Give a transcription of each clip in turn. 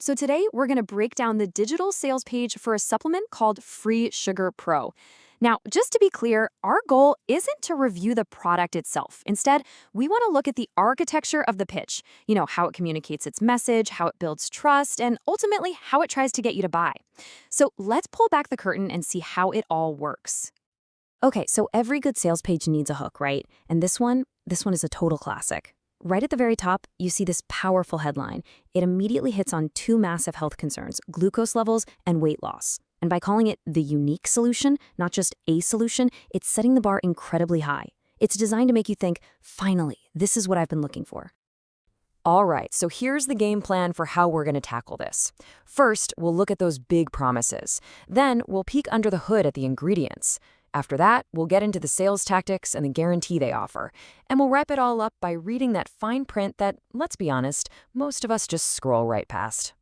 So today we're going to break down the digital sales page for a supplement called Free Sugar Pro. Now, just to be clear, our goal isn't to review the product itself. Instead, we want to look at the architecture of the pitch, how it communicates its message, how it builds trust, and ultimately how it tries to get you to buy. So let's pull back the curtain and see how it all works. Okay, so every good sales page needs a hook, right? And this one is a total classic. Right at the very top, you see this powerful headline. It immediately hits on two massive health concerns, glucose levels and weight loss. And by calling it the unique solution, not just a solution, it's setting the bar incredibly high. It's designed to make you think, finally, this is what I've been looking for. All right, so here's the game plan for how we're going to tackle this. First, we'll look at those big promises. Then, we'll peek under the hood at the ingredients. After that, we'll get into the sales tactics and the guarantee they offer. And we'll wrap it all up by reading that fine print that, let's be honest, most of us just scroll right past.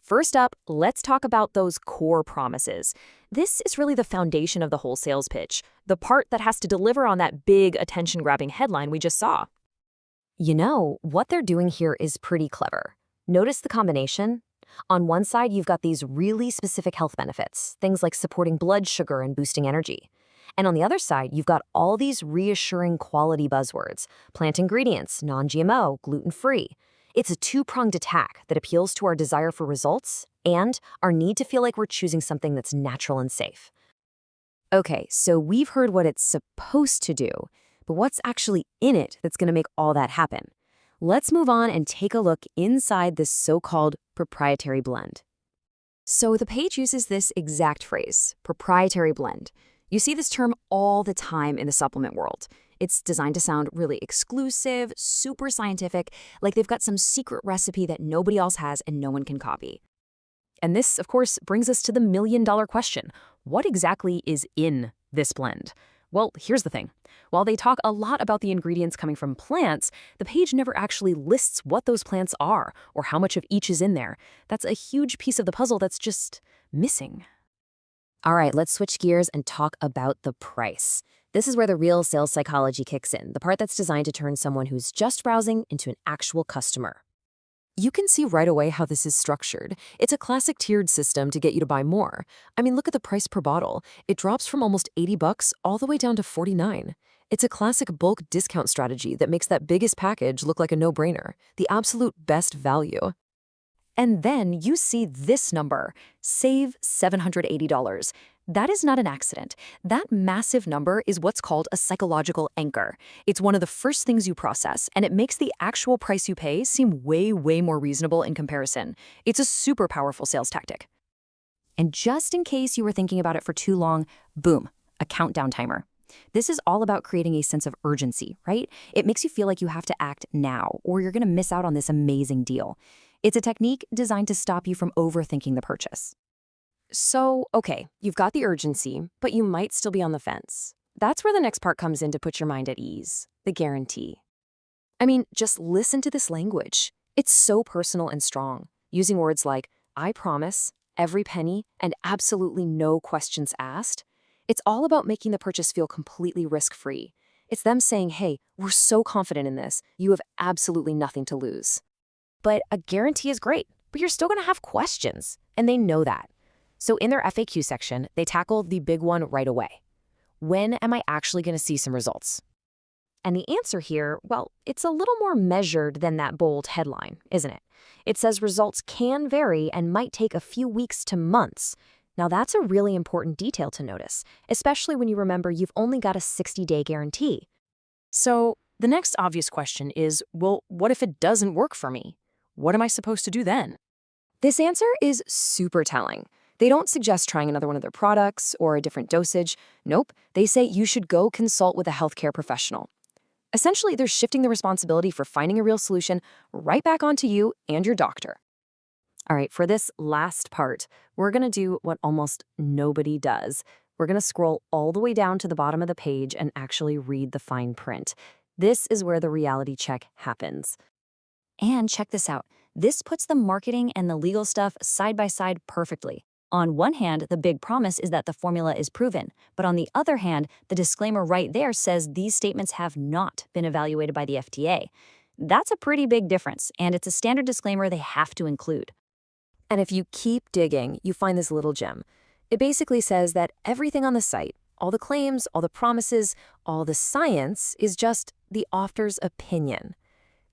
First up, let's talk about those core promises. This is really the foundation of the whole sales pitch, the part that has to deliver on that big attention-grabbing headline we just saw. What they're doing here is pretty clever. Notice the combination? On one side, you've got these really specific health benefits, things like supporting blood sugar and boosting energy. And on the other side, you've got all these reassuring quality buzzwords, plant ingredients, non-GMO, gluten-free. It's a two-pronged attack that appeals to our desire for results and our need to feel like we're choosing something that's natural and safe. Okay, so we've heard what it's supposed to do, but what's actually in it that's going to make all that happen? Let's move on and take a look inside this so-called proprietary blend. So the page uses this exact phrase, proprietary blend. You see this term all the time in the supplement world. It's designed to sound really exclusive, super scientific, like they've got some secret recipe that nobody else has and no one can copy. And this, of course, brings us to the million-dollar question. What exactly is in this blend? Well, here's the thing. While they talk a lot about the ingredients coming from plants, the page never actually lists what those plants are or how much of each is in there. That's a huge piece of the puzzle that's just missing. All right, let's switch gears and talk about the price. This is where the real sales psychology kicks in, the part that's designed to turn someone who's just browsing into an actual customer. You can see right away how this is structured. It's a classic tiered system to get you to buy more. I mean, look at the price per bottle. It drops from almost $80 all the way down to $49. It's a classic bulk discount strategy that makes that biggest package look like a no-brainer, the absolute best value. And then you see this number, save $780. That is not an accident. That massive number is what's called a psychological anchor. It's one of the first things you process, and it makes the actual price you pay seem way, way more reasonable in comparison. It's a super powerful sales tactic. And just in case you were thinking about it for too long, boom, a countdown timer. This is all about creating a sense of urgency, right? It makes you feel like you have to act now, or you're going to miss out on this amazing deal. It's a technique designed to stop you from overthinking the purchase. So, okay, you've got the urgency, but you might still be on the fence. That's where the next part comes in to put your mind at ease, the guarantee. I mean, just listen to this language. It's so personal and strong, using words like, I promise, every penny, and absolutely no questions asked. It's all about making the purchase feel completely risk-free. It's them saying, hey, we're so confident in this, you have absolutely nothing to lose. But a guarantee is great, but you're still going to have questions, and they know that. So in their FAQ section, they tackle the big one right away. When am I actually going to see some results? And the answer here, well, it's a little more measured than that bold headline, isn't it? It says results can vary and might take a few weeks to months. Now that's a really important detail to notice, especially when you remember you've only got a 60-day guarantee. So the next obvious question is, well, what if it doesn't work for me? What am I supposed to do then? This answer is super telling. They don't suggest trying another one of their products or a different dosage. Nope, they say you should go consult with a healthcare professional. Essentially, they're shifting the responsibility for finding a real solution right back onto you and your doctor. All right, for this last part, we're going to do what almost nobody does. We're going to scroll all the way down to the bottom of the page and actually read the fine print. This is where the reality check happens. And check this out. This puts the marketing and the legal stuff side by side perfectly. On one hand, the big promise is that the formula is proven, but on the other hand, the disclaimer right there says these statements have not been evaluated by the FDA. That's a pretty big difference, and it's a standard disclaimer they have to include. And if you keep digging, you find this little gem. It basically says that everything on the site, all the claims, all the promises, all the science, is just the author's opinion.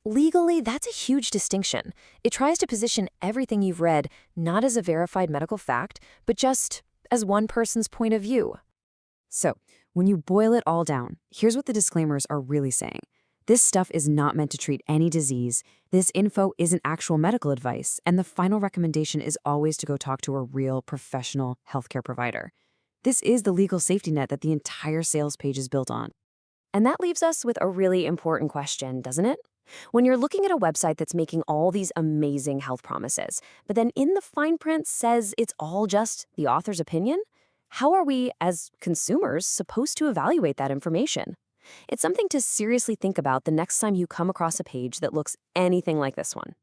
Legally, that's a huge distinction. It tries to position everything you've read not as a verified medical fact, but just as one person's point of view. So, when you boil it all down, here's what the disclaimers are really saying. This stuff is not meant to treat any disease. This info isn't actual medical advice, and the final recommendation is always to go talk to a real professional healthcare provider. This is the legal safety net that the entire sales page is built on. And that leaves us with a really important question, doesn't it? When you're looking at a website that's making all these amazing health promises, but then in the fine print says it's all just the author's opinion, how are we, as consumers, supposed to evaluate that information? It's something to seriously think about the next time you come across a page that looks anything like this one.